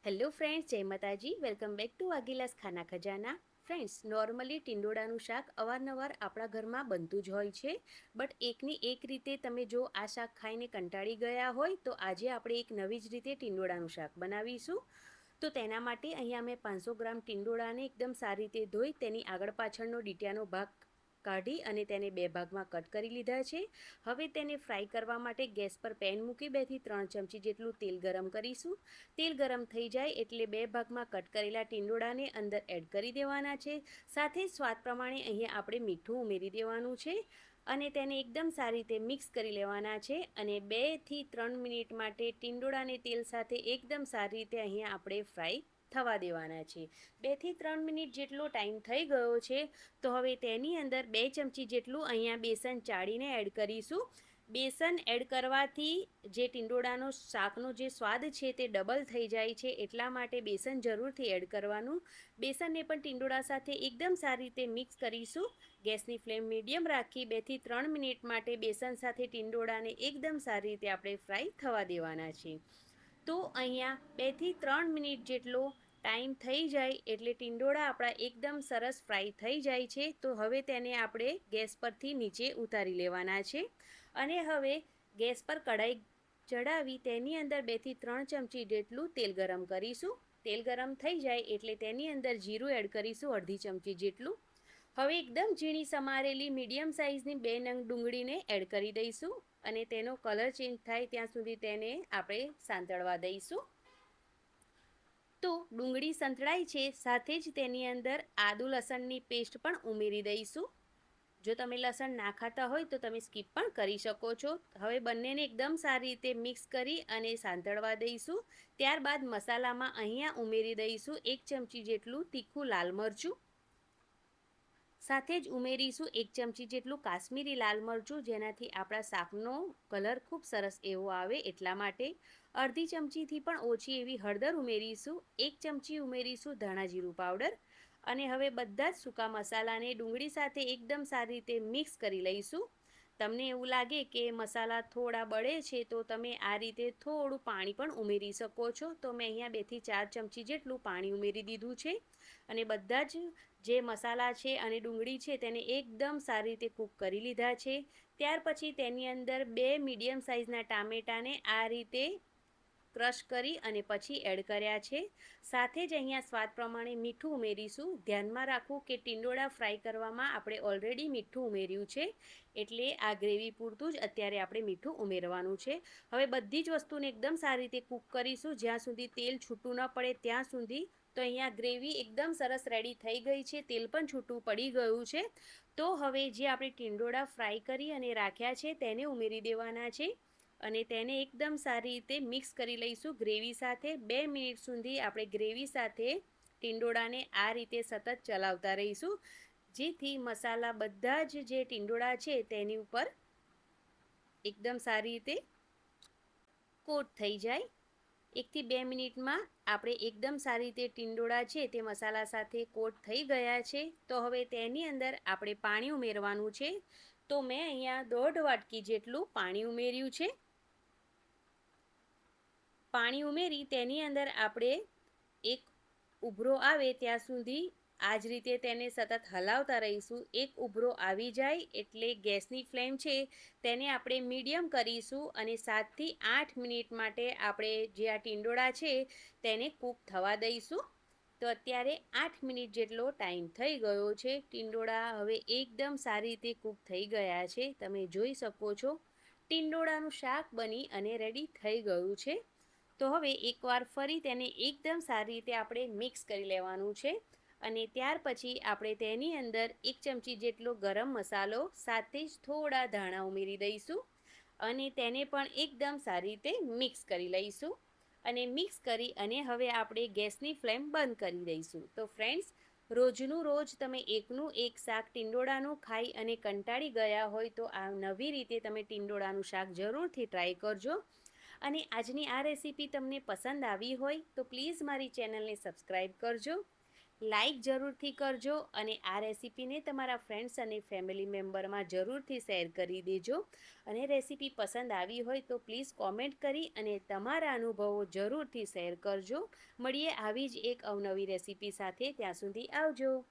Hello friends, જય માતાજી. Welcome back to વાગીલાસ ખાના ખજાના. ફ્રેન્ડ્સ, નોર્મલી ટીંડોળાનું શાક અવારનવાર આપણા ઘરમાં બનતું જ હોય છે, બટ એકની એક રીતે તમે જો આ શાક ખાઈને કંટાળી ગયા હોય તો આજે આપણે એક નવી જ રીતે ટીંડોળાનું શાક બનાવીશું. તો તેના માટે અહીંયા મેં 500 ગ્રામ ટીંડોળાને એકદમ સારી રીતે ધોઈ તેની આગળ પાછળનો ડીટીયાનો ભાગ કાઢી અને તેને બે ભાગમાં કટ કરી લીધા છે. હવે તેને ફ્રાય કરવા માટે ગેસ પર પેન મૂકી 2 થી 3 ચમચી જેટલું તેલ ગરમ કરીશું. તેલ ગરમ થઈ જાય એટલે બે ભાગમાં કટ કરેલા ટીંડોળાને અંદર એડ કરી દેવાના છે. સાથે સ્વાદ પ્રમાણે અહીંયા આપણે મીઠું ઉમેરી દેવાનું છે અને તેને એકદમ સારી રીતે મિક્સ કરી લેવાના છે અને 2 થી 3 મિનિટ માટે ટીંડોળાને તેલ સાથે એકદમ સારી રીતે અહીંયા આપણે ફ્રાય થવા દેવાના છે. 2 થી 3 મિનિટ જેટલો ટાઈમ થઈ ગયો છે. તો હવે તેની અંદર 2 ચમચી જેટલું અહીંયા બેસન ચાળીને એડ કરીશું. બેસન એડ કરવાથી જે ટીંડોળાનો શાકનો જે સ્વાદ છે તે ડબલ થઈ જાય છે, એટલા માટે બેસન જરૂરથી એડ કરવાનું. બેસનને પણ ટીંડોળા સાથે એકદમ સારી રીતે મિક્સ કરીશું. ગેસની ફ્લેમ મીડિયમ રાખી 2 થી 3 મિનિટ માટે બેસન સાથે ટીંડોળાને એકદમ સારી રીતે આપણે ફ્રાય થવા દેવાના છે. તો અહીંયા 2 થી 3 મિનિટ જેટલો ટાઈમ થઈ જાય એટલે ટીંડોળા આપણા એકદમ સરસ ફ્રાય થઈ જાય છે. તો હવે તેને આપણે ગેસ પરથી નીચે ઉતારી લેવાના છે અને હવે ગેસ પર કઢાઈ ચડાવી તેની અંદર 2 થી 3 ચમચી જેટલું તેલ ગરમ કરીશું. તેલ ગરમ થઈ જાય એટલે તેની અંદર જીરું એડ કરીશું, અડધી ચમચી જેટલું. હવે એકદમ ઝીણી સમારેલી મીડિયમ સાઇઝની 2 નંગ ડુંગળીને એડ કરી દઈશું અને તેનો કલર ચેન્જ થાય ત્યાં સુધી તેને આપણે સાંતળવા દઈશું. તો ડુંગળી સંતળાય છે, સાથે જ તેની અંદર આદુ લસણની પેસ્ટ પણ ઉમેરી દઈશું. જો તમે લસણ ના ખાતા હોય તો તમે સ્કીપ પણ કરી શકો છો. હવે બંનેને એકદમ સારી રીતે મિક્સ કરી અને સાંતળવા દઈશું. ત્યારબાદ મસાલામાં અહીંયા ઉમેરી દઈશું 1 ચમચી જેટલું તીખું લાલ મરચું. સાથે જ ઉમેરીશું 1 ચમચી જેટલું કાશ્મીરી લાલ મરચું, જેનાથી આપણા શાકનો કલર ખૂબ સરસ એવો આવે એટલા માટે. અડધી ચમચીથી પણ ઓછી એવી હળદર ઉમેરીશું. 1 ચમચી ઉમેરીશું ધાણા જીરું પાવડર અને હવે બધા જ સૂકા મસાલાને ડુંગળી સાથે એકદમ સારી રીતે મિક્સ કરી લઈશું. તમને એવું લાગે કે મસાલા થોડા બળે છે તો તમે આ રીતે થોડું પાણી પણ ઉમેરી શકો છો. તો મેં અહીંયા 2 થી 4 ચમચી જેટલું પાણી ઉમેરી દીધું છે અને બધા જ જે મસાલા છે અને ડુંગળી છે તેને એકદમ સારી રીતે કૂક કરી લીધા છે. ત્યાર પછી તેની અંદર 2 મીડિયમ સાઇઝના ટામેટાને આ રીતે ક્રશ કરી અને પછી એડ કર્યા છે. સાથે જ અહીંયા સ્વાદ પ્રમાણે મીઠું ઉમેરીશું. ધ્યાનમાં રાખવું કે ટીંડોળા ફ્રાય કરવામાં આપણે ઓલરેડી મીઠું ઉમેર્યું છે, એટલે આ ગ્રેવી પૂરતું જ અત્યારે આપણે મીઠું ઉમેરવાનું છે. હવે બધી જ વસ્તુને એકદમ સારી રીતે કૂક કરીશું જ્યાં સુધી તેલ છૂટું ન પડે ત્યાં સુધી. તો અહીંયા ગ્રેવી એકદમ સરસ રેડી થઈ ગઈ છે, તેલ પણ છૂટું પડી ગયું છે. તો હવે જે આપણે ટીંડોળા ફ્રાય કરી અને રાખ્યા છે તેને ઉમેરી દેવાના છે અને તેને એકદમ સારી રીતે મિક્સ કરી લઈશું ગ્રેવી સાથે. 2 મિનિટ સુધી આપણે ગ્રેવી સાથે ટીંડોળાને આ રીતે સતત ચલાવતા રહીશું, જેથી મસાલા બધા જ જે ટીંડોળા છે તેની ઉપર એકદમ સારી રીતે કોટ થઈ જાય. 1 થી 2 મિનિટમાં આપણે એકદમ સારી રીતે ટીંડોળા છે તે મસાલા સાથે કોટ થઈ ગયા છે. તો હવે તેની અંદર આપણે પાણી ઉમેરવાનું છે. તો મેં અહીંયા 1.5 વાટકી જેટલું પાણી ઉમેર્યું છે. પાણી ઉમેરી તેની અંદર આપણે એક ઉભરો આવે ત્યાં સુધી આ જ રીતે તેને સતત હલાવતા રહીશું. એક ઉભરો આવી જાય એટલે ગેસની ફ્લેમ છે તેને આપણે મીડિયમ કરીશું અને 7 થી 8 મિનિટ માટે આપણે જે આ ટીંડોળા છે તેને કૂક થવા દઈશું. તો અત્યારે 8 મિનિટ જેટલો ટાઈમ થઈ ગયો છે. ટીંડોળા હવે એકદમ સારી રીતે કૂક થઈ ગયા છે. તમે જોઈ શકો છો ટીંડોળાનું શાક બની અને રેડી થઈ ગયું છે. તો હવે એકવાર ફરી તેને એકદમ સારી રીતે આપણે મિક્સ કરી લેવાનું છે અને ત્યાર પછી આપણે તેની અંદર 1 ચમચી જેટલો ગરમ મસાલો સાથે જ થોડા ધાણા ઉમેરી દઈશું અને તેને પણ એકદમ સારી રીતે મિક્સ કરી લઈશું અને મિક્સ કરી અને હવે આપણે ગેસની ફ્લેમ બંધ કરી દઈશું. તો ફ્રેન્ડ્સ, રોજનું રોજ તમે એકનું એક શાક ટીંડોળાનું ખાઈ અને કંટાળી ગયા હોય તો આ નવી રીતે તમે ટીંડોળાનું શાક જરૂરથી ટ્રાય કરજો. અને આજની આ રેસીપી તમને પસંદ આવી હોય તો પ્લીઝ મારી ચેનલને સબસ્ક્રાઈબ કરજો. લાઈક જરૂરથી કરજો અને આ રેસીપીને તમારા ફ્રેન્ડ્સ અને ફેમિલી મેમ્બરમાં જરૂરથી શેર કરી દેજો. અને રેસીપી પસંદ આવી હોય તો પ્લીઝ કોમેન્ટ કરી અને તમારા અનુભવો જરૂરથી શેર કરજો. મળીએ આવી જ એક અવનવી રેસીપી સાથે. ત્યાં સુધી આવજો.